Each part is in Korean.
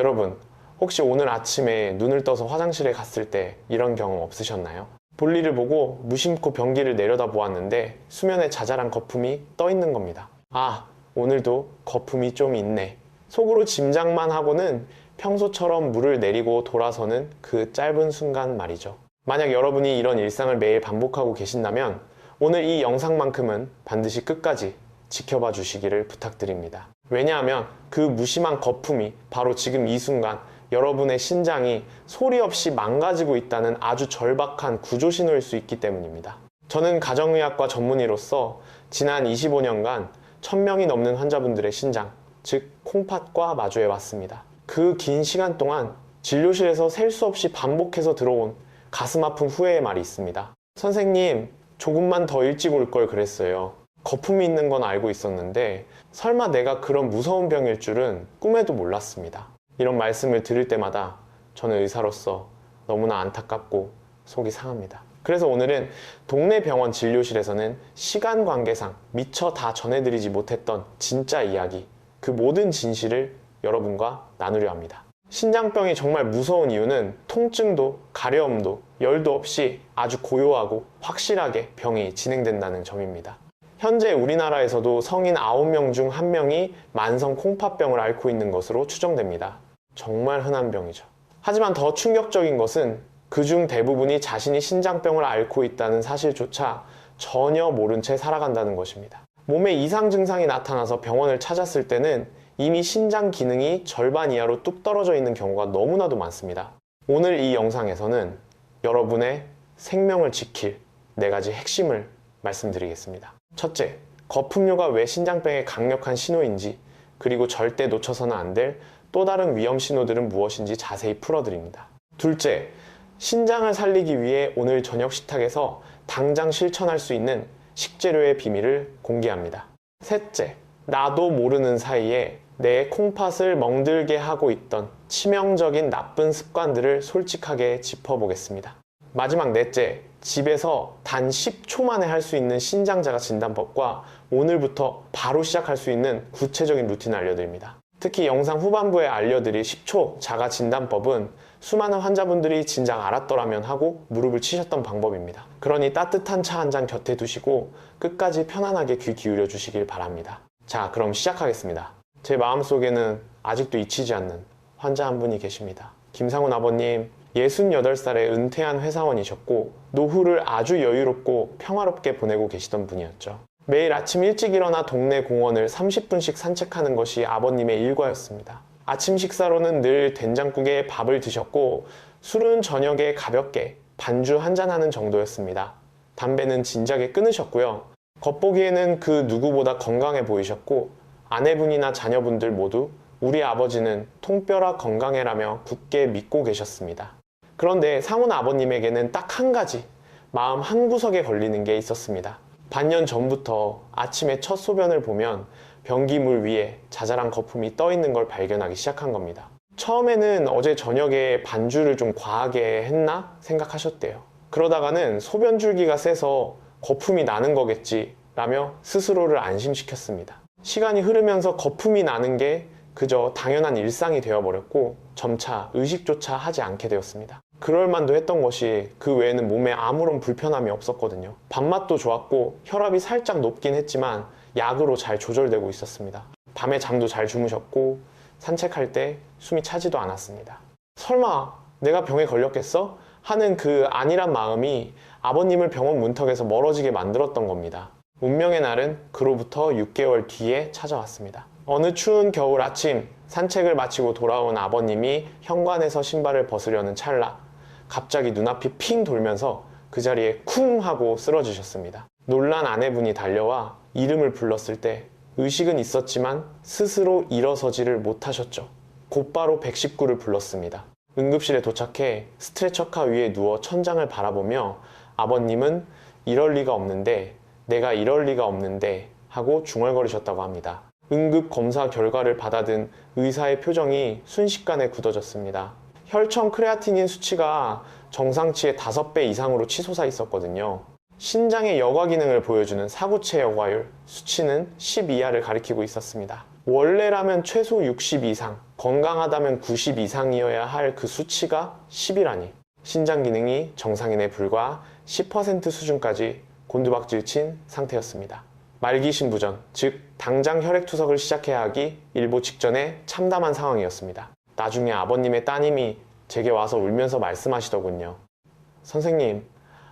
여러분, 혹시 오늘 아침에 눈을 떠서 화장실에 갔을 때 이런 경험 없으셨나요? 볼일을 보고 무심코 변기를 내려다보았는데 수면에 자잘한 거품이 떠 있는 겁니다. 아, 오늘도 거품이 좀 있네. 속으로 짐작만 하고는 평소처럼 물을 내리고 돌아서는 그 짧은 순간 말이죠. 만약 여러분이 이런 일상을 매일 반복하고 계신다면 오늘 이 영상만큼은 반드시 끝까지 지켜봐 주시기를 부탁드립니다. 왜냐하면 그 무심한 거품이 바로 지금 이 순간 여러분의 신장이 소리 없이 망가지고 있다는 아주 절박한 구조신호일 수 있기 때문입니다. 저는 가정의학과 전문의로서 지난 25년간 1000명이 넘는 환자분들의 신장, 즉 콩팥과 마주해 왔습니다. 그 긴 시간 동안 진료실에서 셀 수 없이 반복해서 들어온 가슴 아픈 후회의 말이 있습니다. 선생님, 조금만 더 일찍 올 걸 그랬어요. 거품이 있는 건 알고 있었는데 설마 내가 그런 무서운 병일 줄은 꿈에도 몰랐습니다. 이런 말씀을 들을 때마다 저는 의사로서 너무나 안타깝고 속이 상합니다. 그래서 오늘은 동네 병원 진료실에서는 시간 관계상 미처 다 전해드리지 못했던 진짜 이야기, 그 모든 진실을 여러분과 나누려 합니다. 신장병이 정말 무서운 이유는 통증도 가려움도 열도 없이 아주 고요하고 확실하게 병이 진행된다는 점입니다. 현재 우리나라에서도 성인 9명 중 1명이 만성 콩팥병을 앓고 있는 것으로 추정됩니다. 정말 흔한 병이죠. 하지만 더 충격적인 것은 그중 대부분이 자신이 신장병을 앓고 있다는 사실조차 전혀 모른 채 살아간다는 것입니다. 몸에 이상 증상이 나타나서 병원을 찾았을 때는 이미 신장 기능이 절반 이하로 뚝 떨어져 있는 경우가 너무나도 많습니다. 오늘 이 영상에서는 여러분의 생명을 지킬 4가지 핵심을 말씀드리겠습니다. 첫째, 거품류가 왜 신장병의 강력한 신호인지, 그리고 절대 놓쳐서는 안 될 또 다른 위험 신호들은 무엇인지 자세히 풀어드립니다. 둘째, 신장을 살리기 위해 오늘 저녁 식탁에서 당장 실천할 수 있는 식재료의 비밀을 공개합니다. 셋째, 나도 모르는 사이에 내 콩팥을 멍들게 하고 있던 치명적인 나쁜 습관들을 솔직하게 짚어보겠습니다. 마지막 넷째, 집에서 단 10초 만에 할 수 있는 신장자가 진단법과 오늘부터 바로 시작할 수 있는 구체적인 루틴을 알려드립니다. 특히 영상 후반부에 알려드릴 10초 자가 진단법은 수많은 환자분들이 진작 알았더라면 하고 무릎을 치셨던 방법입니다. 그러니 따뜻한 차 한 잔 곁에 두시고 끝까지 편안하게 귀 기울여 주시길 바랍니다. 자, 그럼 시작하겠습니다. 제 마음속에는 아직도 잊히지 않는 환자 한 분이 계십니다. 김상훈 아버님, 68살에 은퇴한 회사원이셨고 노후를 아주 여유롭고 평화롭게 보내고 계시던 분이었죠. 매일 아침 일찍 일어나 동네 공원을 30분씩 산책하는 것이 아버님의 일과였습니다. 아침 식사로는 늘 된장국에 밥을 드셨고 술은 저녁에 가볍게 반주 한잔하는 정도였습니다. 담배는 진작에 끊으셨고요. 겉보기에는 그 누구보다 건강해 보이셨고 아내분이나 자녀분들 모두 우리 아버지는 통뼈라 건강해라며 굳게 믿고 계셨습니다. 그런데 상훈 아버님에게는 딱 한 가지 마음 한구석에 걸리는 게 있었습니다. 반년 전부터 아침에 첫 소변을 보면 변기물 위에 자잘한 거품이 떠 있는 걸 발견하기 시작한 겁니다. 처음에는 어제 저녁에 반주를 좀 과하게 했나 생각하셨대요. 그러다가는 소변 줄기가 세서 거품이 나는 거겠지 라며 스스로를 안심시켰습니다. 시간이 흐르면서 거품이 나는 게 그저 당연한 일상이 되어버렸고 점차 의식조차 하지 않게 되었습니다. 그럴만도 했던 것이 그 외에는 몸에 아무런 불편함이 없었거든요. 밥맛도 좋았고 혈압이 살짝 높긴 했지만 약으로 잘 조절되고 있었습니다. 밤에 잠도 잘 주무셨고 산책할 때 숨이 차지도 않았습니다. 설마 내가 병에 걸렸겠어? 하는 그 안일한 마음이 아버님을 병원 문턱에서 멀어지게 만들었던 겁니다. 운명의 날은 그로부터 6개월 뒤에 찾아왔습니다. 어느 추운 겨울 아침 산책을 마치고 돌아온 아버님이 현관에서 신발을 벗으려는 찰나 갑자기 눈앞이 핑 돌면서 그 자리에 쿵 하고 쓰러지셨습니다. 놀란 아내분이 달려와 이름을 불렀을 때 의식은 있었지만 스스로 일어서지를 못하셨죠. 곧바로 119를 불렀습니다. 응급실에 도착해 스트레처카 위에 누워 천장을 바라보며 아버님은 이럴 리가 없는데 내가 이럴 리가 없는데 하고 중얼거리셨다고 합니다. 응급 검사 결과를 받아든 의사의 표정이 순식간에 굳어졌습니다. 혈청 크레아티닌 수치가 정상치의 5배 이상으로 치솟아 있었거든요. 신장의 여과 기능을 보여주는 사구체 여과율 수치는 10 이하를 가리키고 있었습니다. 원래라면 최소 60 이상, 건강하다면 90 이상이어야 할 그 수치가 10이라니. 신장 기능이 정상인의 불과 10% 수준까지 곤두박질 친 상태였습니다. 말기 신부전, 즉 당장 혈액투석을 시작해야 하기 일보 직전에 참담한 상황이었습니다. 나중에 아버님의 따님이 제게 와서 울면서 말씀하시더군요. 선생님,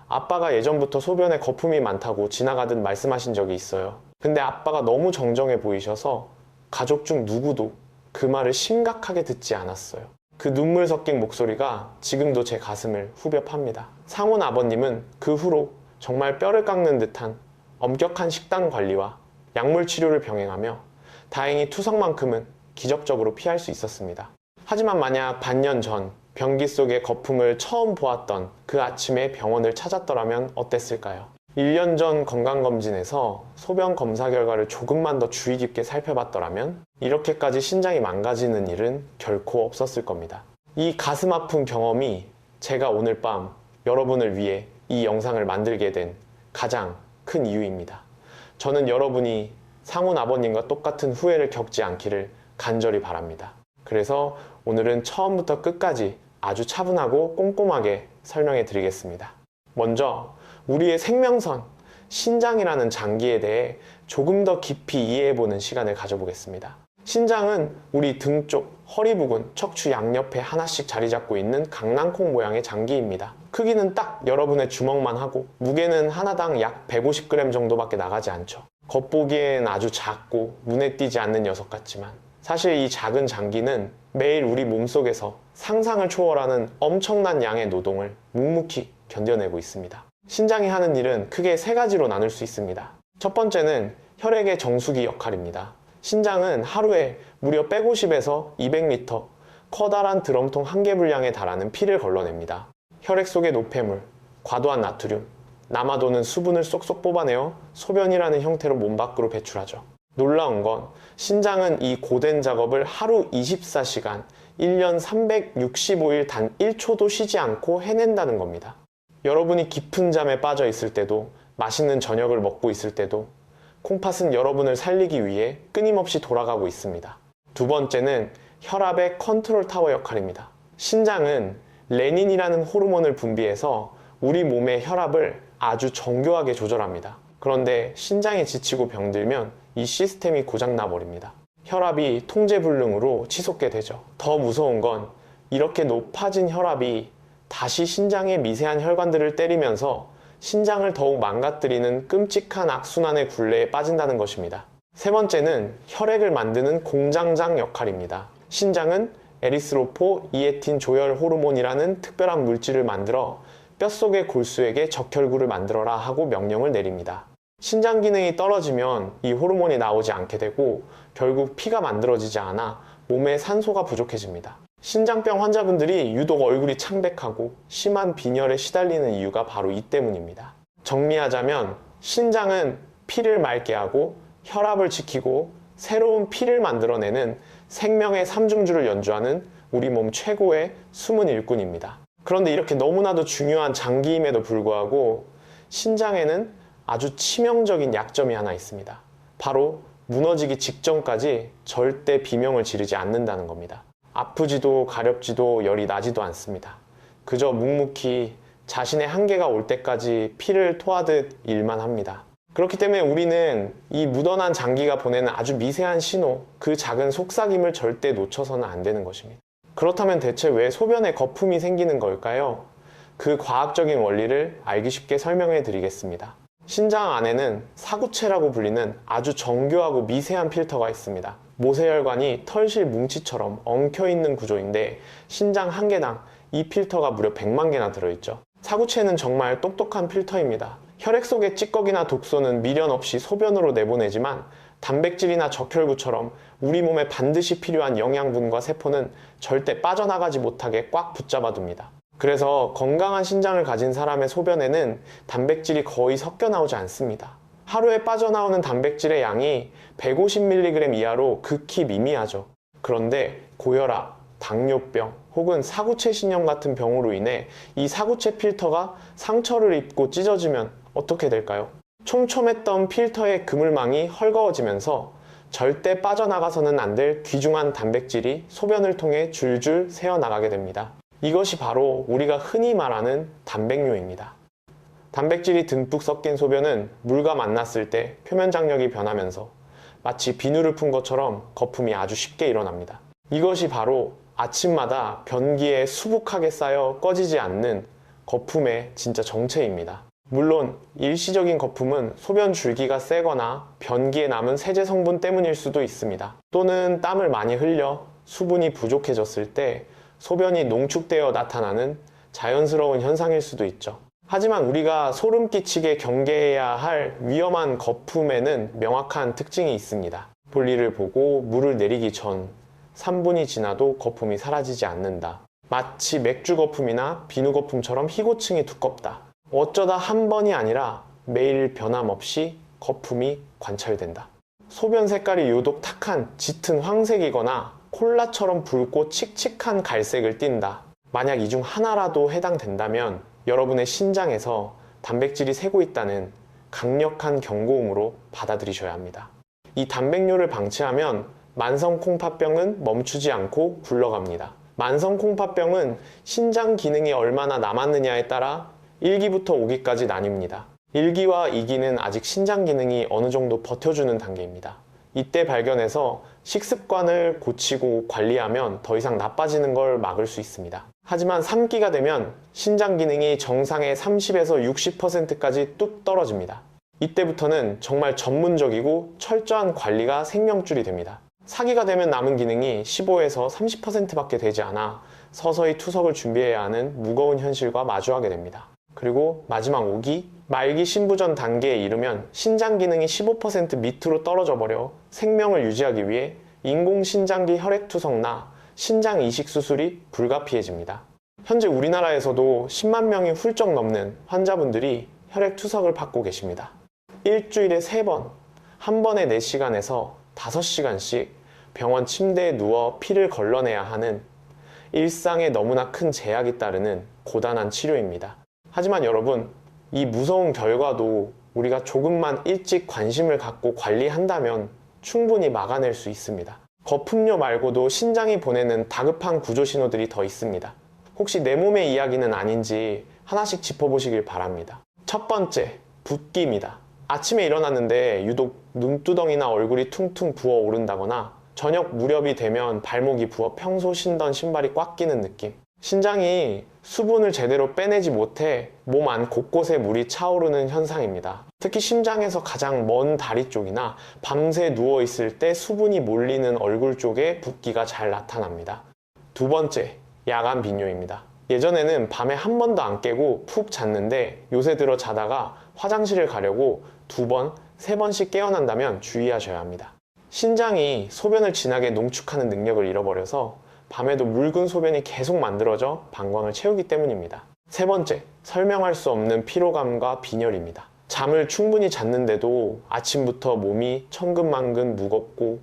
아빠가 예전부터 소변에 거품이 많다고 지나가듯 말씀하신 적이 있어요. 근데 아빠가 너무 정정해 보이셔서 가족 중 누구도 그 말을 심각하게 듣지 않았어요. 그 눈물 섞인 목소리가 지금도 제 가슴을 후벼 팝니다. 상훈 아버님은 그 후로 정말 뼈를 깎는 듯한 엄격한 식단 관리와 약물 치료를 병행하며 다행히 투석만큼은 기적적으로 피할 수 있었습니다. 하지만 만약 반년 전 변기 속의 거품을 처음 보았던 그 아침에 병원을 찾았더라면 어땠을까요? 1년 전 건강검진에서 소변 검사 결과를 조금만 더 주의 깊게 살펴봤더라면 이렇게까지 신장이 망가지는 일은 결코 없었을 겁니다. 이 가슴 아픈 경험이 제가 오늘 밤 여러분을 위해 이 영상을 만들게 된 가장 큰 이유입니다. 저는 여러분이 상훈 아버님과 똑같은 후회를 겪지 않기를 간절히 바랍니다. 그래서 오늘은 처음부터 끝까지 아주 차분하고 꼼꼼하게 설명해 드리겠습니다. 먼저 우리의 생명선, 신장이라는 장기에 대해 조금 더 깊이 이해해보는 시간을 가져보겠습니다. 신장은 우리 등 쪽, 허리 부근, 척추 양옆에 하나씩 자리 잡고 있는 강낭콩 모양의 장기입니다. 크기는 딱 여러분의 주먹만 하고 무게는 하나당 약 150g 정도밖에 나가지 않죠. 겉보기엔 아주 작고 눈에 띄지 않는 녀석 같지만 사실 이 작은 장기는 매일 우리 몸속에서 상상을 초월하는 엄청난 양의 노동을 묵묵히 견뎌내고 있습니다. 신장이 하는 일은 크게 세 가지로 나눌 수 있습니다. 첫 번째는 혈액의 정수기 역할입니다. 신장은 하루에 무려 150에서 200리터 커다란 드럼통 한 개 분량에 달하는 피를 걸러냅니다. 혈액 속의 노폐물, 과도한 나트륨, 남아도는 수분을 쏙쏙 뽑아내어 소변이라는 형태로 몸 밖으로 배출하죠. 놀라운 건 신장은 이 고된 작업을 하루 24시간, 1년 365일 단 1초도 쉬지 않고 해낸다는 겁니다. 여러분이 깊은 잠에 빠져 있을 때도, 맛있는 저녁을 먹고 있을 때도 콩팥은 여러분을 살리기 위해 끊임없이 돌아가고 있습니다. 두 번째는 혈압의 컨트롤 타워 역할입니다. 신장은 레닌이라는 호르몬을 분비해서 우리 몸의 혈압을 아주 정교하게 조절합니다. 그런데 신장이 지치고 병들면 이 시스템이 고장나 버립니다. 혈압이 통제불능으로 치솟게 되죠. 더 무서운 건 이렇게 높아진 혈압이 다시 신장의 미세한 혈관들을 때리면서 신장을 더욱 망가뜨리는 끔찍한 악순환의 굴레에 빠진다는 것입니다. 세 번째는 혈액을 만드는 공장장 역할입니다. 신장은 에리스로포 이에틴 조혈 호르몬이라는 특별한 물질을 만들어 뼛속의 골수에게 적혈구를 만들어라 하고 명령을 내립니다. 신장 기능이 떨어지면 이 호르몬이 나오지 않게 되고 결국 피가 만들어지지 않아 몸에 산소가 부족해집니다. 신장병 환자분들이 유독 얼굴이 창백하고 심한 빈혈에 시달리는 이유가 바로 이 때문입니다. 정리하자면 신장은 피를 맑게 하고 혈압을 지키고 새로운 피를 만들어내는 생명의 삼중주를 연주하는 우리 몸 최고의 숨은 일꾼입니다. 그런데 이렇게 너무나도 중요한 장기임에도 불구하고 신장에는 아주 치명적인 약점이 하나 있습니다. 바로 무너지기 직전까지 절대 비명을 지르지 않는다는 겁니다. 아프지도 가렵지도 열이 나지도 않습니다. 그저 묵묵히 자신의 한계가 올 때까지 피를 토하듯 일만 합니다. 그렇기 때문에 우리는 이 묻어난 장기가 보내는 아주 미세한 신호, 그 작은 속삭임을 절대 놓쳐서는 안 되는 것입니다. 그렇다면 대체 왜 소변에 거품이 생기는 걸까요? 그 과학적인 원리를 알기 쉽게 설명해 드리겠습니다. 신장 안에는 사구체라고 불리는 아주 정교하고 미세한 필터가 있습니다. 모세혈관이 털실 뭉치처럼 엉켜있는 구조인데 신장 한 개당 이 필터가 무려 100만 개나 들어있죠. 사구체는 정말 똑똑한 필터입니다. 혈액 속의 찌꺼기나 독소는 미련 없이 소변으로 내보내지만 단백질이나 적혈구처럼 우리 몸에 반드시 필요한 영양분과 세포는 절대 빠져나가지 못하게 꽉 붙잡아둡니다. 그래서 건강한 신장을 가진 사람의 소변에는 단백질이 거의 섞여 나오지 않습니다. 하루에 빠져나오는 단백질의 양이 150mg 이하로 극히 미미하죠. 그런데 고혈압, 당뇨병 혹은 사구체 신염 같은 병으로 인해 이 사구체 필터가 상처를 입고 찢어지면 어떻게 될까요? 촘촘했던 필터의 그물망이 헐거워지면서 절대 빠져나가서는 안 될 귀중한 단백질이 소변을 통해 줄줄 새어나가게 됩니다. 이것이 바로 우리가 흔히 말하는 단백뇨입니다. 단백질이 듬뿍 섞인 소변은 물과 만났을 때 표면 장력이 변하면서 마치 비누를 푼 것처럼 거품이 아주 쉽게 일어납니다. 이것이 바로 아침마다 변기에 수북하게 쌓여 꺼지지 않는 거품의 진짜 정체입니다. 물론 일시적인 거품은 소변 줄기가 세거나 변기에 남은 세제 성분 때문일 수도 있습니다. 또는 땀을 많이 흘려 수분이 부족해졌을 때 소변이 농축되어 나타나는 자연스러운 현상일 수도 있죠. 하지만 우리가 소름 끼치게 경계해야 할 위험한 거품에는 명확한 특징이 있습니다. 볼일을 보고 물을 내리기 전 3분이 지나도 거품이 사라지지 않는다. 마치 맥주 거품이나 비누 거품처럼 희고층이 두껍다. 어쩌다 한 번이 아니라 매일 변함없이 거품이 관찰된다. 소변 색깔이 유독 탁한 짙은 황색이거나 콜라처럼 붉고 칙칙한 갈색을 띈다. 만약 이 중 하나라도 해당된다면 여러분의 신장에서 단백질이 새고 있다는 강력한 경고음으로 받아들이셔야 합니다. 이 단백뇨를 방치하면 만성콩팥병은 멈추지 않고 굴러갑니다. 만성콩팥병은 신장 기능이 얼마나 남았느냐에 따라 1기부터 5기까지 나뉩니다. 1기와 2기는 아직 신장 기능이 어느 정도 버텨주는 단계입니다. 이때 발견해서 식습관을 고치고 관리하면 더 이상 나빠지는 걸 막을 수 있습니다. 하지만 3기가 되면 신장 기능이 정상의 30에서 60%까지 뚝 떨어집니다. 이때부터는 정말 전문적이고 철저한 관리가 생명줄이 됩니다. 4기가 되면 남은 기능이 15에서 30%밖에 되지 않아 서서히 투석을 준비해야 하는 무거운 현실과 마주하게 됩니다. 그리고 마지막 5기, 말기 신부전 단계에 이르면 신장 기능이 15% 밑으로 떨어져 버려 생명을 유지하기 위해 인공신장기 혈액투석나 신장 이식 수술이 불가피해집니다. 현재 우리나라에서도 10만 명이 훌쩍 넘는 환자분들이 혈액투석을 받고 계십니다. 일주일에 3번, 한 번에 4시간에서 5시간씩 병원 침대에 누워 피를 걸러내야 하는 일상에 너무나 큰 제약이 따르는 고단한 치료입니다. 하지만 여러분, 이 무서운 결과도 우리가 조금만 일찍 관심을 갖고 관리한다면 충분히 막아낼 수 있습니다. 거품료 말고도 신장이 보내는 다급한 구조 신호들이 더 있습니다. 혹시 내 몸의 이야기는 아닌지 하나씩 짚어보시길 바랍니다. 첫 번째, 붓기입니다. 아침에 일어났는데 유독 눈두덩이나 얼굴이 퉁퉁 부어오른다거나 저녁 무렵이 되면 발목이 부어 평소 신던 신발이 꽉 끼는 느낌. 신장이 수분을 제대로 빼내지 못해 몸 안 곳곳에 물이 차오르는 현상입니다. 특히 심장에서 가장 먼 다리 쪽이나 밤새 누워있을 때 수분이 몰리는 얼굴 쪽에 붓기가 잘 나타납니다. 두 번째, 야간 빈뇨입니다. 예전에는 밤에 한 번도 안 깨고 푹 잤는데 요새 들어 자다가 화장실을 가려고 2번, 3번씩 깨어난다면 주의하셔야 합니다. 신장이 소변을 진하게 농축하는 능력을 잃어버려서 밤에도 묽은 소변이 계속 만들어져 방광을 채우기 때문입니다. 세 번째, 설명할 수 없는 피로감과 빈혈입니다. 잠을 충분히 잤는데도 아침부터 몸이 천근만근 무겁고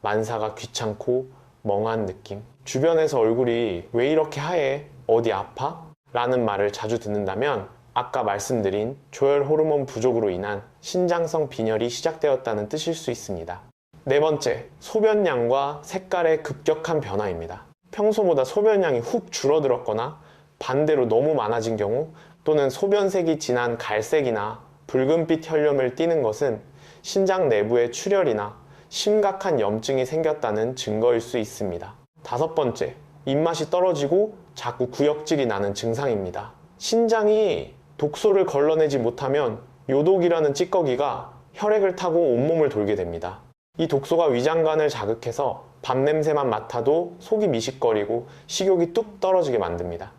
만사가 귀찮고 멍한 느낌. 주변에서 얼굴이 왜 이렇게 하얘? 어디 아파? 라는 말을 자주 듣는다면 아까 말씀드린 조혈 호르몬 부족으로 인한 신장성 빈혈이 시작되었다는 뜻일 수 있습니다. 네 번째, 소변량과 색깔의 급격한 변화입니다. 평소보다 소변량이 훅 줄어들었거나 반대로 너무 많아진 경우 또는 소변색이 진한 갈색이나 붉은빛 혈염을 띠는 것은 신장 내부의 출혈이나 심각한 염증이 생겼다는 증거일 수 있습니다. 다섯 번째, 입맛이 떨어지고 자꾸 구역질이 나는 증상입니다. 신장이 독소를 걸러내지 못하면 요독이라는 찌꺼기가 혈액을 타고 온몸을 돌게 됩니다. 이 독소가 위장관을 자극해서 밥 냄새만 맡아도 속이 미식거리고 식욕이 뚝 떨어지게 만듭니다.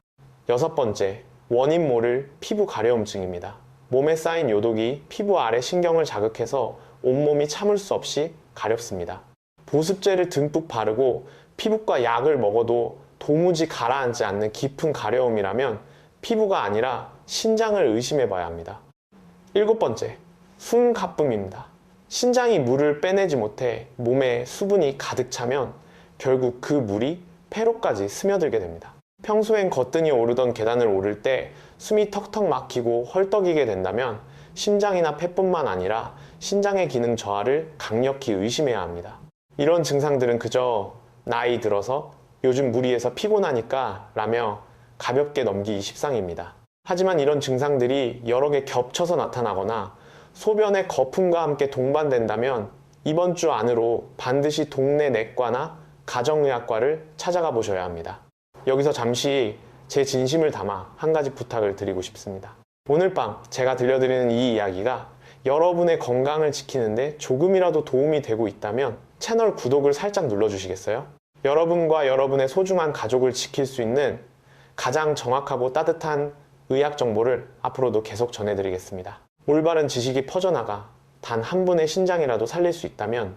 여섯 번째, 원인 모를 피부 가려움증입니다. 몸에 쌓인 요독이 피부 아래 신경을 자극해서 온몸이 참을 수 없이 가렵습니다. 보습제를 듬뿍 바르고 피부과 약을 먹어도 도무지 가라앉지 않는 깊은 가려움이라면 피부가 아니라 신장을 의심해 봐야 합니다. 일곱 번째, 숨가쁨입니다. 신장이 물을 빼내지 못해 몸에 수분이 가득 차면 결국 그 물이 폐로까지 스며들게 됩니다. 평소엔 거뜬히 오르던 계단을 오를 때 숨이 턱턱 막히고 헐떡이게 된다면 심장이나 폐뿐만 아니라 신장의 기능 저하를 강력히 의심해야 합니다. 이런 증상들은 그저 나이 들어서 요즘 무리해서 피곤하니까 라며 가볍게 넘기기 십상입니다. 하지만 이런 증상들이 여러 개 겹쳐서 나타나거나 소변에 거품과 함께 동반된다면 이번 주 안으로 반드시 동네 내과나 가정의학과를 찾아가 보셔야 합니다. 여기서 잠시 제 진심을 담아 한 가지 부탁을 드리고 싶습니다. 오늘 밤 제가 들려드리는 이 이야기가 여러분의 건강을 지키는데 조금이라도 도움이 되고 있다면 채널 구독을 살짝 눌러주시겠어요? 여러분과 여러분의 소중한 가족을 지킬 수 있는 가장 정확하고 따뜻한 의학 정보를 앞으로도 계속 전해드리겠습니다. 올바른 지식이 퍼져나가 단 한 분의 신장이라도 살릴 수 있다면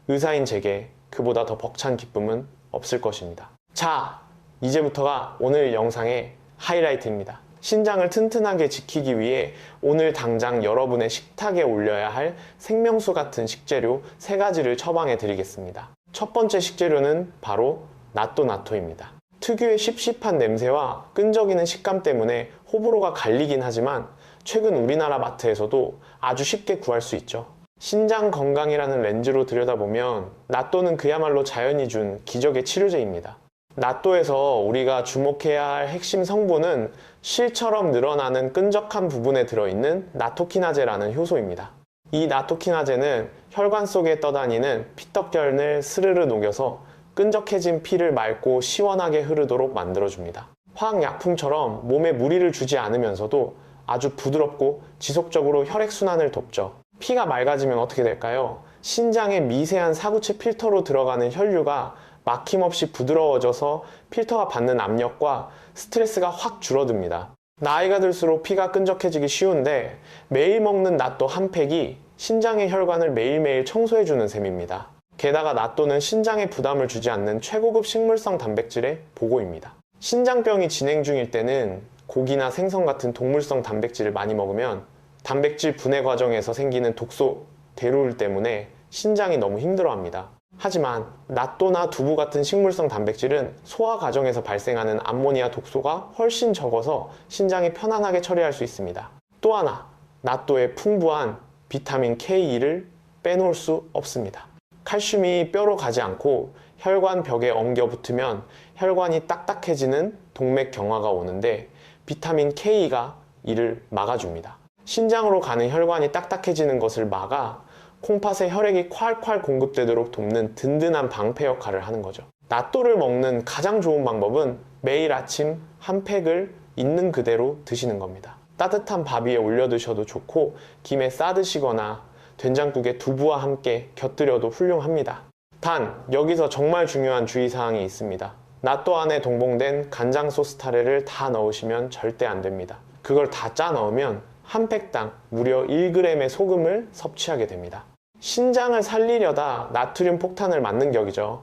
의사인 제게 그보다 더 벅찬 기쁨은 없을 것입니다. 자, 이제부터가 오늘 영상의 하이라이트입니다. 신장을 튼튼하게 지키기 위해 오늘 당장 여러분의 식탁에 올려야 할 생명수 같은 식재료 3가지를 처방해 드리겠습니다. 첫 번째 식재료는 바로 나또나토입니다. 특유의 씹씹한 냄새와 끈적이는 식감 때문에 호불호가 갈리긴 하지만 최근 우리나라 마트에서도 아주 쉽게 구할 수 있죠. 신장 건강이라는 렌즈로 들여다보면 나또는 그야말로 자연이 준 기적의 치료제입니다. 나또에서 우리가 주목해야 할 핵심 성분은 실처럼 늘어나는 끈적한 부분에 들어있는 나토키나제라는 효소입니다. 이 나토키나제는 혈관 속에 떠다니는 피떡결을 스르르 녹여서 끈적해진 피를 맑고 시원하게 흐르도록 만들어줍니다. 화학약품처럼 몸에 무리를 주지 않으면서도 아주 부드럽고 지속적으로 혈액순환을 돕죠. 피가 맑아지면 어떻게 될까요? 신장의 미세한 사구체 필터로 들어가는 혈류가 막힘없이 부드러워져서 필터가 받는 압력과 스트레스가 확 줄어듭니다. 나이가 들수록 피가 끈적해지기 쉬운데 매일 먹는 나또 한 팩이 신장의 혈관을 매일매일 청소해주는 셈입니다. 게다가 나또는 신장에 부담을 주지 않는 최고급 식물성 단백질의 보고입니다. 신장병이 진행 중일 때는 고기나 생선 같은 동물성 단백질을 많이 먹으면 단백질 분해 과정에서 생기는 독소 대로율 때문에 신장이 너무 힘들어합니다. 하지만 나또나 두부 같은 식물성 단백질은 소화 과정에서 발생하는 암모니아 독소가 훨씬 적어서 신장이 편안하게 처리할 수 있습니다. 또 하나, 나또의 풍부한 비타민 K2를 빼놓을 수 없습니다. 칼슘이 뼈로 가지 않고 혈관 벽에 엉겨 붙으면 혈관이 딱딱해지는 동맥 경화가 오는데 비타민 K가 이를 막아줍니다. 신장으로 가는 혈관이 딱딱해지는 것을 막아 콩팥에 혈액이 콸콸 공급되도록 돕는 든든한 방패 역할을 하는 거죠. 나또를 먹는 가장 좋은 방법은 매일 아침 한 팩을 있는 그대로 드시는 겁니다. 따뜻한 밥 위에 올려 드셔도 좋고 김에 싸 드시거나 된장국에 두부와 함께 곁들여도 훌륭합니다. 단 여기서 정말 중요한 주의사항이 있습니다. 나또 안에 동봉된 간장 소스 타레를 다 넣으시면 절대 안 됩니다. 그걸 다 짜 넣으면 한 팩당 무려 1g의 소금을 섭취하게 됩니다. 신장을 살리려다 나트륨 폭탄을 맞는 격이죠.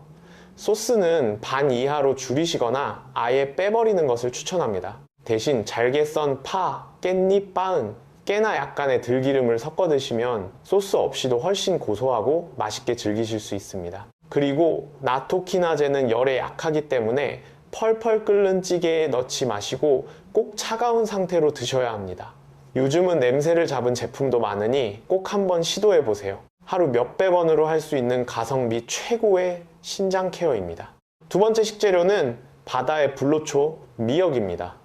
소스는 반 이하로 줄이시거나 아예 빼버리는 것을 추천합니다. 대신 잘게 썬 파, 깻잎, 빠은, 깨나 약간의 들기름을 섞어 드시면 소스 없이도 훨씬 고소하고 맛있게 즐기실 수 있습니다. 그리고 나토키나제는 열에 약하기 때문에 펄펄 끓는 찌개에 넣지 마시고 꼭 차가운 상태로 드셔야 합니다. 요즘은 냄새를 잡은 제품도 많으니 꼭 한번 시도해 보세요. 하루 몇백 원으로 할 수 있는 가성비 최고의 신장 케어입니다. 두 번째 식재료는 바다의 불로초 미역입니다.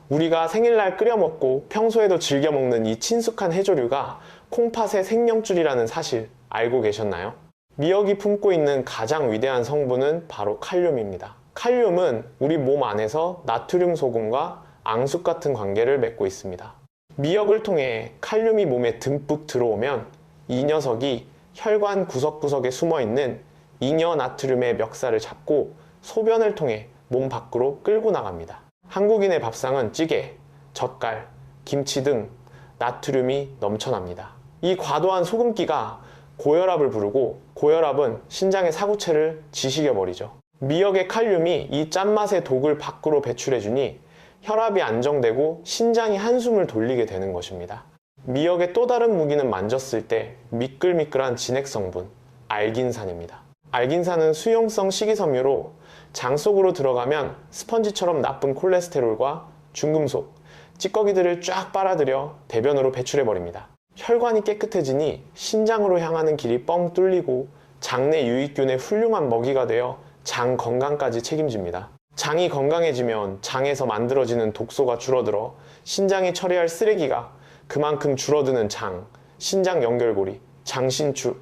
우리가 생일날 끓여 먹고 평소에도 즐겨 먹는 이 친숙한 해조류가 콩팥의 생명줄이라는 사실 알고 계셨나요? 미역이 품고 있는 가장 위대한 성분은 바로 칼륨입니다. 칼륨은 우리 몸 안에서 나트륨 소금과 앙숙 같은 관계를 맺고 있습니다. 미역을 통해 칼륨이 몸에 듬뿍 들어오면 이 녀석이 혈관 구석구석에 숨어있는 잉여 나트륨의 멱살을 잡고 소변을 통해 몸 밖으로 끌고 나갑니다. 한국인의 밥상은 찌개, 젓갈, 김치 등 나트륨이 넘쳐납니다. 이 과도한 소금기가 고혈압을 부르고 고혈압은 신장의 사구체를 지식여버리죠. 미역의 칼륨이 이 짠맛의 독을 밖으로 배출해주니 혈압이 안정되고 신장이 한숨을 돌리게 되는 것입니다. 미역의 또 다른 무기는 만졌을 때 미끌미끌한 진액 성분, 알긴산입니다. 알긴산은 수용성 식이섬유로 장 속으로 들어가면 스펀지처럼 나쁜 콜레스테롤과 중금속, 찌꺼기들을 쫙 빨아들여 대변으로 배출해버립니다. 혈관이 깨끗해지니 신장으로 향하는 길이 뻥 뚫리고 장내 유익균의 훌륭한 먹이가 되어 장 건강까지 책임집니다. 장이 건강해지면 장에서 만들어지는 독소가 줄어들어 신장이 처리할 쓰레기가 그만큼 줄어드는 장, 신장 연결고리, 장신추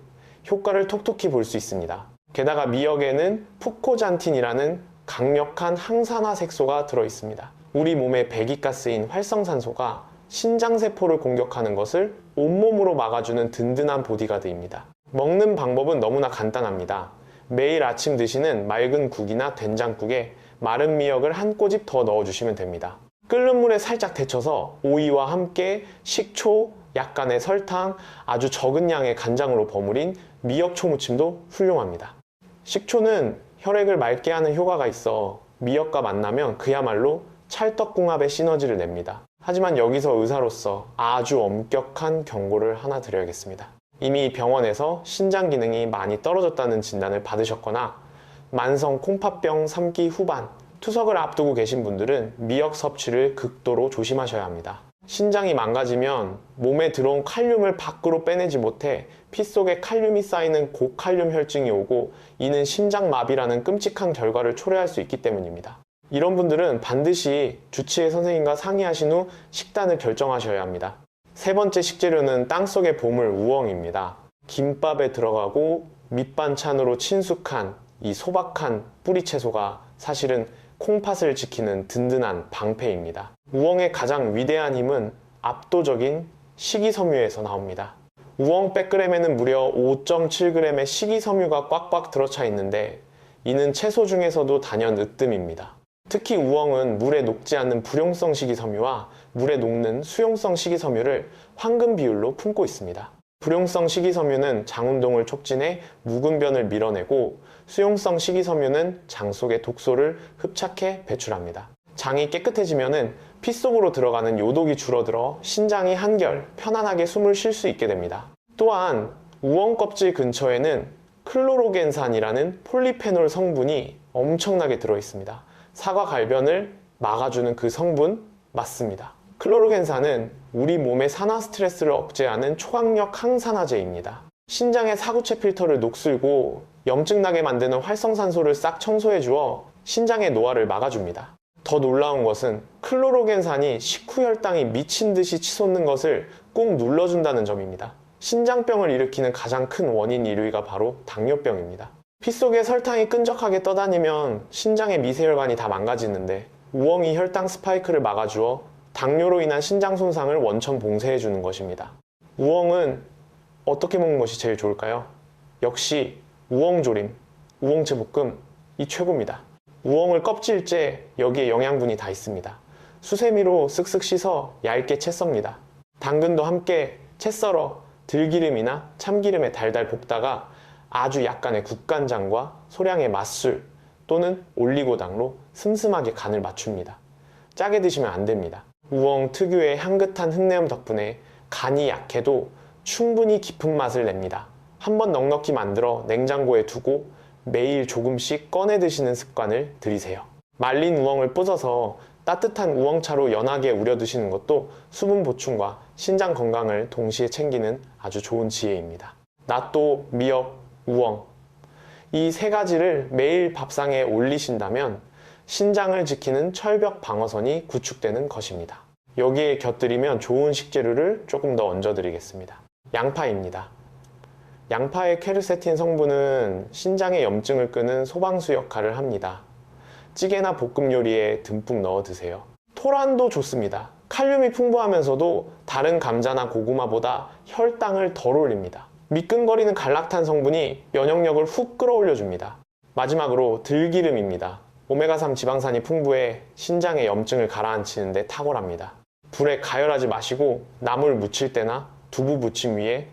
효과를 톡톡히 볼 수 있습니다. 게다가 미역에는 푸코잔틴이라는 강력한 항산화 색소가 들어있습니다. 우리 몸의 배기가스인 활성산소가 신장세포를 공격하는 것을 온몸으로 막아주는 든든한 보디가드입니다. 먹는 방법은 너무나 간단합니다. 매일 아침 드시는 맑은 국이나 된장국에 마른 미역을 한 꼬집 더 넣어주시면 됩니다. 끓는 물에 살짝 데쳐서 오이와 함께 식초, 약간의 설탕, 아주 적은 양의 간장으로 버무린 미역초 무침도 훌륭합니다. 식초는 혈액을 맑게 하는 효과가 있어 미역과 만나면 그야말로 찰떡궁합의 시너지를 냅니다. 하지만 여기서 의사로서 아주 엄격한 경고를 하나 드려야겠습니다. 이미 병원에서 신장 기능이 많이 떨어졌다는 진단을 받으셨거나 만성 콩팥병 3기 후반, 투석을 앞두고 계신 분들은 미역 섭취를 극도로 조심하셔야 합니다. 신장이 망가지면 몸에 들어온 칼륨을 밖으로 빼내지 못해 피 속에 칼륨이 쌓이는 고칼륨 혈증이 오고 이는 심장마비라는 끔찍한 결과를 초래할 수 있기 때문입니다. 이런 분들은 반드시 주치의 선생님과 상의하신 후 식단을 결정하셔야 합니다. 세 번째 식재료는 땅속의 보물 우엉입니다. 김밥에 들어가고 밑반찬으로 친숙한 이 소박한 뿌리채소가 사실은 콩팥을 지키는 든든한 방패입니다. 우엉의 가장 위대한 힘은 압도적인 식이섬유에서 나옵니다. 우엉 100g에는 무려 5.7g의 식이섬유가 꽉꽉 들어차 있는데 이는 채소 중에서도 단연 으뜸입니다. 특히 우엉은 물에 녹지 않는 불용성 식이섬유와 물에 녹는 수용성 식이섬유를 황금 비율로 품고 있습니다. 불용성 식이섬유는 장 운동을 촉진해 묵은 변을 밀어내고 수용성 식이섬유는 장 속의 독소를 흡착해 배출합니다. 장이 깨끗해지면 피 속으로 들어가는 요독이 줄어들어 신장이 한결 편안하게 숨을 쉴 수 있게 됩니다. 또한 우엉 껍질 근처에는 클로로겐산이라는 폴리페놀 성분이 엄청나게 들어있습니다. 사과 갈변을 막아주는 그 성분 맞습니다. 클로로겐산은 우리 몸의 산화 스트레스를 억제하는 초강력 항산화제입니다. 신장의 사구체 필터를 녹슬고 염증 나게 만드는 활성산소를 싹 청소해 주어 신장의 노화를 막아줍니다. 더 놀라운 것은 클로로겐산이 식후 혈당이 미친 듯이 치솟는 것을 꾹 눌러준다는 점입니다. 신장병을 일으키는 가장 큰 원인 1위가 바로 당뇨병입니다. 피 속에 설탕이 끈적하게 떠다니면 신장의 미세혈관이 다 망가지는데 우엉이 혈당 스파이크를 막아주어 당뇨로 인한 신장 손상을 원천 봉쇄해 주는 것입니다. 우엉은 어떻게 먹는 것이 제일 좋을까요? 역시 우엉조림, 우엉채 볶음 이 최고입니다. 우엉을 껍질째 여기에 영양분이 다 있습니다. 수세미로 쓱쓱 씻어 얇게 채 썹니다. 당근도 함께 채 썰어 들기름이나 참기름에 달달 볶다가 아주 약간의 국간장과 소량의 맛술 또는 올리고당로 슴슴하게 간을 맞춥니다. 짜게 드시면 안 됩니다. 우엉 특유의 향긋한 흙내음 덕분에 간이 약해도 충분히 깊은 맛을 냅니다. 한번 넉넉히 만들어 냉장고에 두고 매일 조금씩 꺼내 드시는 습관을 들이세요. 말린 우엉을 부숴서 따뜻한 우엉차로 연하게 우려 드시는 것도 수분 보충과 신장 건강을 동시에 챙기는 아주 좋은 지혜입니다. 낫또, 미역, 우엉 이 세 가지를 매일 밥상에 올리신다면 신장을 지키는 철벽 방어선이 구축되는 것입니다. 여기에 곁들이면 좋은 식재료를 조금 더 얹어 드리겠습니다. 양파입니다. 양파의 퀘르세틴 성분은 신장의 염증을 끄는 소방수 역할을 합니다. 찌개나 볶음 요리에 듬뿍 넣어 드세요. 토란도 좋습니다. 칼륨이 풍부하면서도 다른 감자나 고구마보다 혈당을 덜 올립니다. 미끈거리는 갈락탄 성분이 면역력을 훅 끌어올려 줍니다. 마지막으로 들기름입니다. 오메가3 지방산이 풍부해 신장의 염증을 가라앉히는 데 탁월합니다. 불에 가열하지 마시고 나물 무칠 때나 두부 무침 위에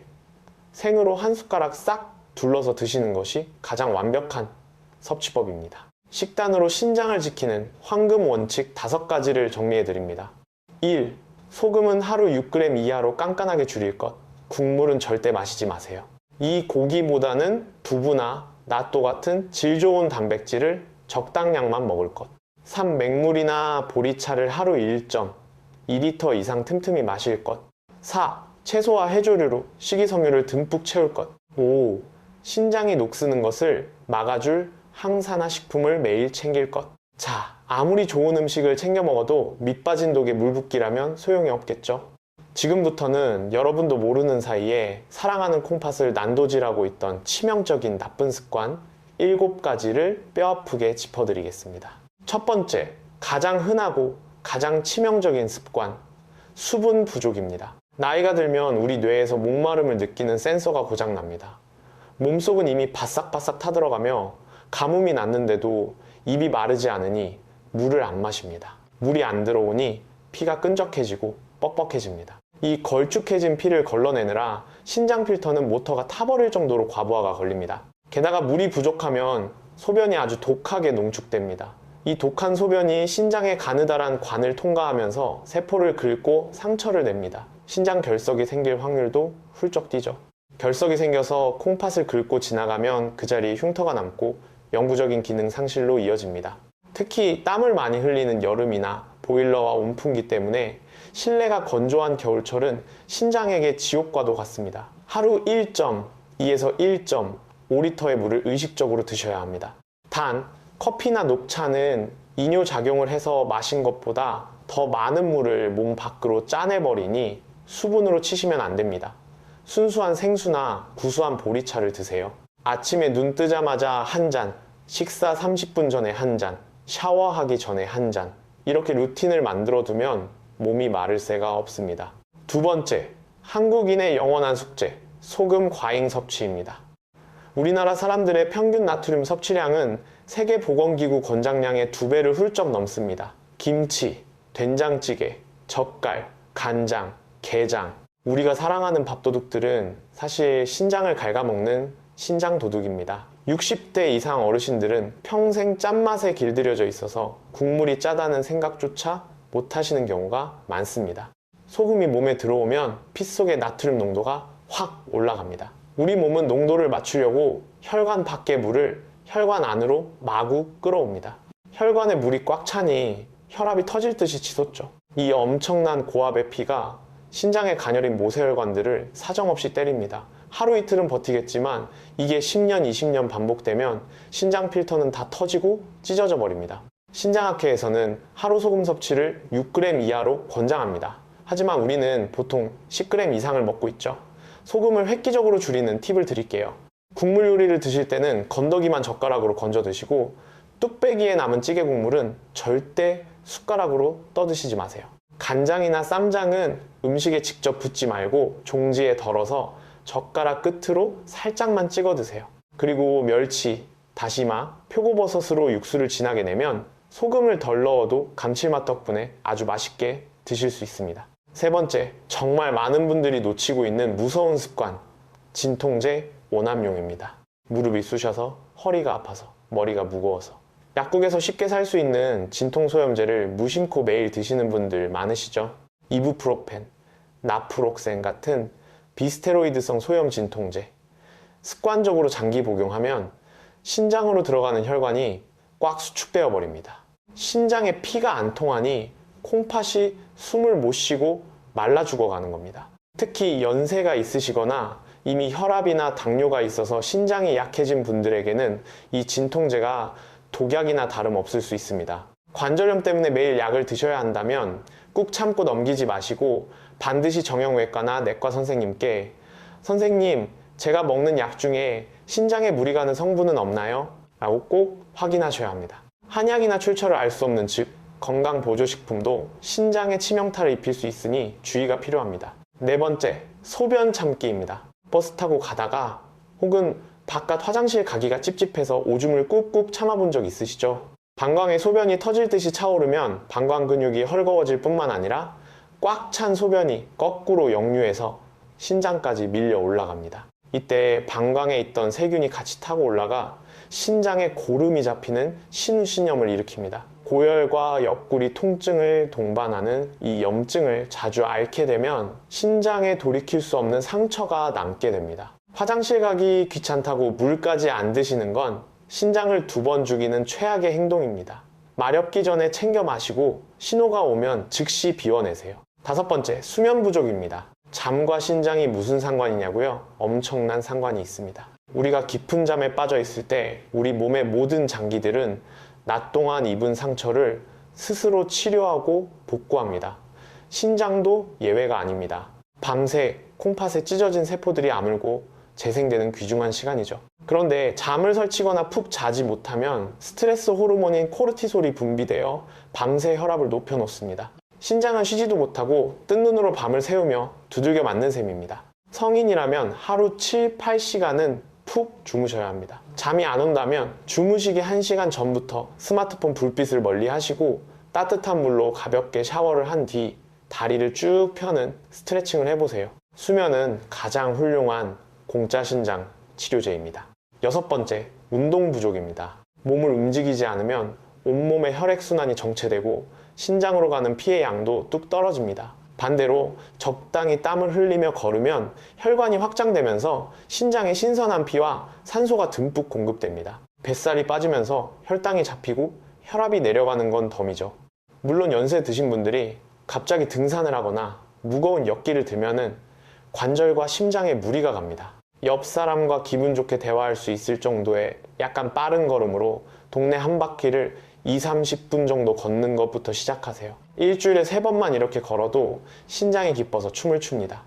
생으로 한 숟가락 싹 둘러서 드시는 것이 가장 완벽한 섭취법입니다. 식단으로 신장을 지키는 황금 원칙 5가지를 정리해 드립니다. 1. 소금은 하루 6g 이하로 깐깐하게 줄일 것. 국물은 절대 마시지 마세요. 2. 고기보다는 두부나 낫또 같은 질 좋은 단백질을 적당량만 먹을 것. 3. 맹물이나 보리차를 하루 1점, 2리터 이상 틈틈이 마실 것. 4. 채소와 해조류로 식이섬유를 듬뿍 채울 것. 5. 신장이 녹쓰는 것을 막아줄 항산화 식품을 매일 챙길 것. 자, 아무리 좋은 음식을 챙겨 먹어도 밑 빠진 독에 물 붓기라면 소용이 없겠죠. 지금부터는 여러분도 모르는 사이에 사랑하는 콩팥을 난도질하고 있던 치명적인 나쁜 습관 7가지를 뼈아프게 짚어드리겠습니다. 첫 번째, 가장 흔하고 가장 치명적인 습관, 수분 부족입니다. 나이가 들면 우리 뇌에서 목마름을 느끼는 센서가 고장납니다. 몸속은 이미 바싹바싹 타들어가며 가뭄이 났는데도 입이 마르지 않으니 물을 안 마십니다. 물이 안 들어오니 피가 끈적해지고 뻑뻑해집니다. 이 걸쭉해진 피를 걸러내느라 신장 필터는 모터가 타버릴 정도로 과부하가 걸립니다. 게다가 물이 부족하면 소변이 아주 독하게 농축됩니다. 이 독한 소변이 신장의 가느다란 관을 통과하면서 세포를 긁고 상처를 냅니다. 신장 결석이 생길 확률도 훌쩍 뛰죠. 결석이 생겨서 콩팥을 긁고 지나가면 그 자리에 흉터가 남고 영구적인 기능 상실로 이어집니다. 특히 땀을 많이 흘리는 여름이나 보일러와 온풍기 때문에 실내가 건조한 겨울철은 신장에게 지옥과도 같습니다. 하루 1.2에서 1.5리터의 물을 의식적으로 드셔야 합니다. 단, 커피나 녹차는 이뇨작용을 해서 마신 것보다 더 많은 물을 몸 밖으로 짜내버리니 수분으로 치시면 안 됩니다. 순수한 생수나 구수한 보리차를 드세요. 아침에 눈 뜨자마자 한 잔, 식사 30분 전에 한 잔, 샤워하기 전에 한 잔, 이렇게 루틴을 만들어두면 몸이 마를 새가 없습니다. 두 번째, 한국인의 영원한 숙제, 소금 과잉 섭취입니다. 우리나라 사람들의 평균 나트륨 섭취량은 세계보건기구 권장량의 2배를 훌쩍 넘습니다. 김치, 된장찌개, 젓갈, 간장, 게장, 우리가 사랑하는 밥도둑들은 사실 신장을 갉아먹는 신장도둑입니다. 60대 이상 어르신들은 평생 짠맛에 길들여져 있어서 국물이 짜다는 생각조차 못 하시는 경우가 많습니다. 소금이 몸에 들어오면 피 속의 나트륨 농도가 확 올라갑니다. 우리 몸은 농도를 맞추려고 혈관 밖의 물을 혈관 안으로 마구 끌어옵니다. 혈관에 물이 꽉 차니 혈압이 터질 듯이 치솟죠. 이 엄청난 고압의 피가 신장의 가녀린 모세혈관들을 사정없이 때립니다. 하루 이틀은 버티겠지만 이게 10년, 20년 반복되면 신장 필터는 다 터지고 찢어져 버립니다. 신장학회에서는 하루 소금 섭취를 6g 이하로 권장합니다. 하지만 우리는 보통 10g 이상을 먹고 있죠. 소금을 획기적으로 줄이는 팁을 드릴게요. 국물 요리를 드실 때는 건더기만 젓가락으로 건져 드시고 뚝배기에 남은 찌개 국물은 절대 숟가락으로 떠 드시지 마세요. 간장이나 쌈장은 음식에 직접 붓지 말고 종지에 덜어서 젓가락 끝으로 살짝만 찍어 드세요. 그리고 멸치, 다시마, 표고버섯으로 육수를 진하게 내면 소금을 덜 넣어도 감칠맛 덕분에 아주 맛있게 드실 수 있습니다. 세 번째, 정말 많은 분들이 놓치고 있는 무서운 습관, 진통제 오남용입니다. 무릎이 쑤셔서, 허리가 아파서, 머리가 무거워서. 약국에서 쉽게 살 수 있는 진통소염제를 무심코 매일 드시는 분들 많으시죠? 이부프로펜, 나프록센 같은 비스테로이드성 소염 진통제. 습관적으로 장기 복용하면 신장으로 들어가는 혈관이 꽉 수축되어 버립니다. 신장에 피가 안 통하니 콩팥이 숨을 못 쉬고 말라 죽어가는 겁니다. 특히 연세가 있으시거나 이미 혈압이나 당뇨가 있어서 신장이 약해진 분들에게는 이 진통제가 독약이나 다름없을 수 있습니다. 관절염 때문에 매일 약을 드셔야 한다면 꾹 참고 넘기지 마시고 반드시 정형외과나 내과 선생님께 선생님, 제가 먹는 약 중에 신장에 무리 가는 성분은 없나요? 라고 꼭 확인하셔야 합니다. 한약이나 출처를 알 수 없는 즉 건강보조식품도 신장에 치명타를 입힐 수 있으니 주의가 필요합니다. 네 번째, 소변 참기입니다. 버스 타고 가다가 혹은 바깥 화장실 가기가 찝찝해서 오줌을 꾹꾹 참아본 적 있으시죠? 방광에 소변이 터질 듯이 차오르면 방광 근육이 헐거워질 뿐만 아니라 꽉 찬 소변이 거꾸로 역류해서 신장까지 밀려 올라갑니다. 이때 방광에 있던 세균이 같이 타고 올라가 신장에 고름이 잡히는 신우신염을 일으킵니다. 고열과 옆구리 통증을 동반하는 이 염증을 자주 앓게 되면 신장에 돌이킬 수 없는 상처가 남게 됩니다. 화장실 가기 귀찮다고 물까지 안 드시는 건 신장을 2번 죽이는 최악의 행동입니다. 마렵기 전에 챙겨 마시고 신호가 오면 즉시 비워내세요. 5번째, 수면 부족입니다. 잠과 신장이 무슨 상관이냐고요? 엄청난 상관이 있습니다. 우리가 깊은 잠에 빠져 있을 때 우리 몸의 모든 장기들은 낮 동안 입은 상처를 스스로 치료하고 복구합니다. 신장도 예외가 아닙니다. 밤새 콩팥에 찢어진 세포들이 아물고 재생되는 귀중한 시간이죠. 그런데 잠을 설치거나 푹 자지 못하면 스트레스 호르몬인 코르티솔이 분비되어 밤새 혈압을 높여놓습니다. 신장은 쉬지도 못하고 뜬 눈으로 밤을 새우며 두들겨 맞는 셈입니다. 성인이라면 하루 7, 8시간은 푹 주무셔야 합니다. 잠이 안 온다면 주무시기 1시간 전부터 스마트폰 불빛을 멀리 하시고 따뜻한 물로 가볍게 샤워를 한 뒤 다리를 쭉 펴는 스트레칭을 해보세요. 수면은 가장 훌륭한 공짜 신장 치료제입니다. 6번째, 운동 부족입니다. 몸을 움직이지 않으면 온몸의 혈액순환이 정체되고 신장으로 가는 피의 양도 뚝 떨어집니다. 반대로 적당히 땀을 흘리며 걸으면 혈관이 확장되면서 신장에 신선한 피와 산소가 듬뿍 공급됩니다. 뱃살이 빠지면서 혈당이 잡히고 혈압이 내려가는 건 덤이죠. 물론 연세 드신 분들이 갑자기 등산을 하거나 무거운 역기를 들면은 관절과 심장에 무리가 갑니다. 옆 사람과 기분 좋게 대화할 수 있을 정도의 약간 빠른 걸음으로 동네 한 바퀴를 20-30분 정도 걷는 것부터 시작하세요. 일주일에 3번만 이렇게 걸어도 신장이 기뻐서 춤을 춥니다.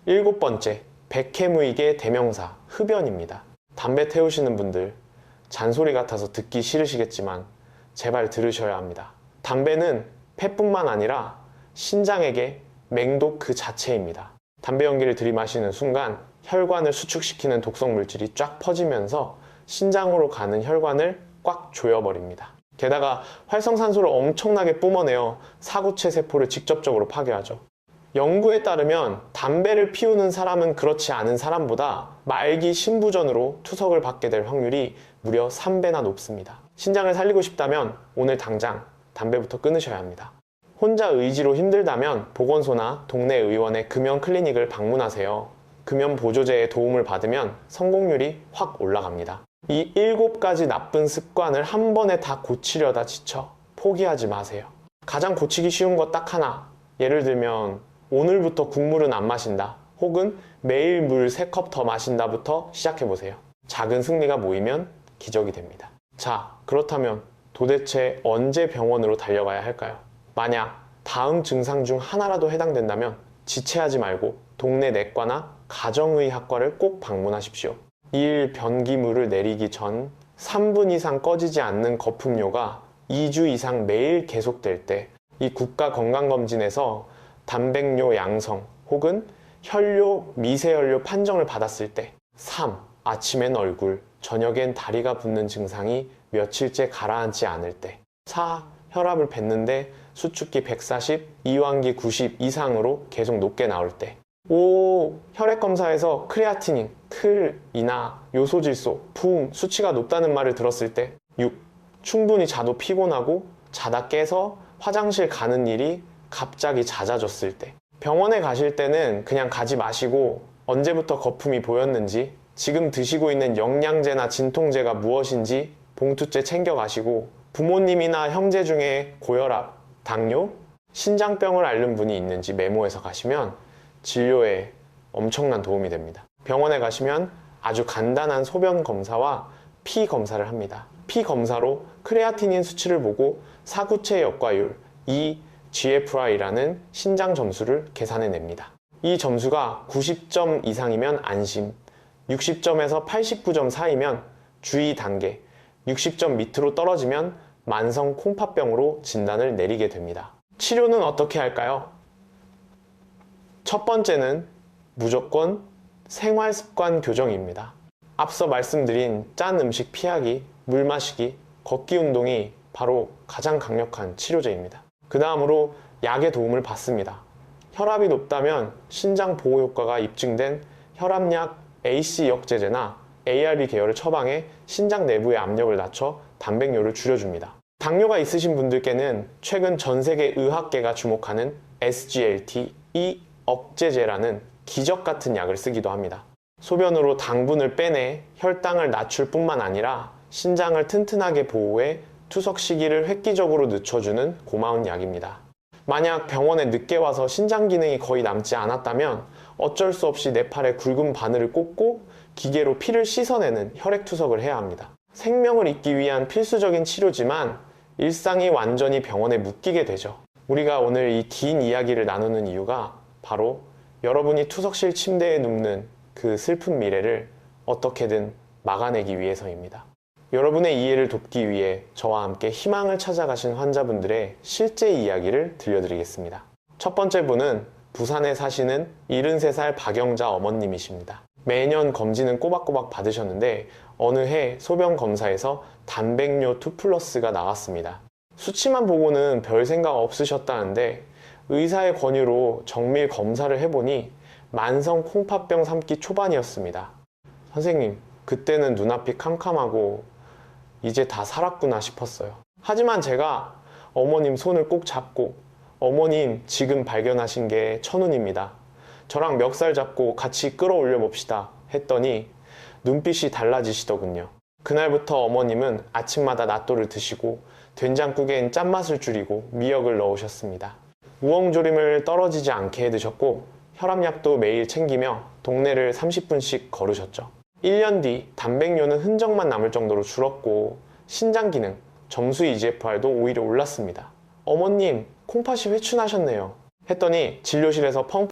7번째, 백해무익의 대명사, 흡연입니다. 담배 태우시는 분들, 잔소리 같아서 듣기 싫으시겠지만 제발 들으셔야 합니다. 담배는 폐뿐만 아니라 신장에게 맹독 그 자체입니다. 담배 연기를 들이마시는 순간 혈관을 수축시키는 독성 물질이 쫙 퍼지면서 신장으로 가는 혈관을 꽉 조여버립니다. 게다가 활성산소를 엄청나게 뿜어내어 사구체 세포를 직접적으로 파괴하죠. 연구에 따르면 담배를 피우는 사람은 그렇지 않은 사람보다 말기 신부전으로 투석을 받게 될 확률이 무려 3배나 높습니다. 신장을 살리고 싶다면 오늘 당장 담배부터 끊으셔야 합니다. 혼자 의지로 힘들다면 보건소나 동네 의원의 금연 클리닉을 방문하세요. 금연 보조제의 도움을 받으면 성공률이 확 올라갑니다. 이 7가지 나쁜 습관을 한 번에 다 고치려다 지쳐 포기하지 마세요. 가장 고치기 쉬운 것 딱 하나. 예를 들면 오늘부터 국물은 안 마신다. 혹은 매일 물 3컵 더 마신다부터 시작해보세요. 작은 승리가 모이면 기적이 됩니다. 자, 그렇다면 도대체 언제 병원으로 달려가야 할까요? 만약 다음 증상 중 하나라도 해당된다면 지체하지 말고 동네 내과나 가정의학과를 꼭 방문하십시오. 2일 변기물을 내리기 전 3분 이상 꺼지지 않는 거품료가 2주 이상 매일 계속될 때 이 국가건강검진에서 단백뇨 양성 혹은 혈뇨 미세혈뇨 판정을 받았을 때 3. 아침엔 얼굴, 저녁엔 다리가 붓는 증상이 며칠째 가라앉지 않을 때 4. 혈압을 쟀는데 수축기 140, 이완기 90 이상으로 계속 높게 나올 때 5. 혈액검사에서 크레아티닌, 클이나 요소질소, 부음, 수치가 높다는 말을 들었을 때 6. 충분히 자도 피곤하고 자다 깨서 화장실 가는 일이 갑자기 잦아졌을 때 병원에 가실 때는 그냥 가지 마시고 언제부터 거품이 보였는지 지금 드시고 있는 영양제나 진통제가 무엇인지 봉투째 챙겨 가시고 부모님이나 형제 중에 고혈압, 당뇨, 신장병을 앓는 분이 있는지 메모해서 가시면 진료에 엄청난 도움이 됩니다. 병원에 가시면 아주 간단한 소변 검사와 피 검사를 합니다. 피 검사로 크레아티닌 수치를 보고 사구체 역과율 GFR이라는 신장 점수를 계산해 냅니다. 이 점수가 90점 이상이면 안심, 60점에서 89점 사이면 주의 단계, 60점 밑으로 떨어지면 만성 콩팥병으로 진단을 내리게 됩니다. 치료는 어떻게 할까요? 첫 번째는 무조건 생활습관 교정입니다. 앞서 말씀드린 짠 음식 피하기, 물 마시기, 걷기 운동이 바로 가장 강력한 치료제입니다. 그 다음으로 약의 도움을 받습니다. 혈압이 높다면 신장 보호 효과가 입증된 혈압약 AC 역제제나 ARB 계열을 처방해 신장 내부의 압력을 낮춰 단백뇨를 줄여줍니다. 당뇨가 있으신 분들께는 최근 전 세계 의학계가 주목하는 SGLT, 억제제라는 기적 같은 약을 쓰기도 합니다. 소변으로 당분을 빼내 혈당을 낮출 뿐만 아니라 신장을 튼튼하게 보호해 투석 시기를 획기적으로 늦춰주는 고마운 약입니다. 만약 병원에 늦게 와서 신장 기능이 거의 남지 않았다면 어쩔 수 없이 내 팔에 굵은 바늘을 꽂고 기계로 피를 씻어내는 혈액투석을 해야 합니다. 생명을 잇기 위한 필수적인 치료지만 일상이 완전히 병원에 묶이게 되죠. 우리가 오늘 이 긴 이야기를 나누는 이유가 바로 여러분이 투석실 침대에 눕는 그 슬픈 미래를 어떻게든 막아내기 위해서입니다. 여러분의 이해를 돕기 위해 저와 함께 희망을 찾아가신 환자분들의 실제 이야기를 들려드리겠습니다. 첫 번째 분은 부산에 사시는 73살 박영자 어머님이십니다. 매년 검진은 꼬박꼬박 받으셨는데 어느 해 소변 검사에서 단백뇨 2+가 나왔습니다. 수치만 보고는 별 생각 없으셨다는데 의사의 권유로 정밀 검사를 해보니 만성 콩팥병 3기 초반이었습니다. 선생님, 그때는 눈앞이 캄캄하고 이제 다 살았구나 싶었어요. 하지만 제가 어머님 손을 꼭 잡고 어머님 지금 발견하신 게 천운입니다. 저랑 멱살 잡고 같이 끌어올려 봅시다 했더니 눈빛이 달라지시더군요. 그날부터 어머님은 아침마다 낫또를 드시고 된장국엔 짠맛을 줄이고 미역을 넣으셨습니다. 우엉조림을 떨어지지 않게 해 드셨고 혈압약도 매일 챙기며 동네를 30분씩 걸으셨죠. 1년 뒤 단백뇨는 흔적만 남을 정도로 줄었고 신장기능, 점수 EGFR도 오히려 올랐습니다. 어머님, 콩팥이 회춘하셨네요 했더니 진료실에서 펑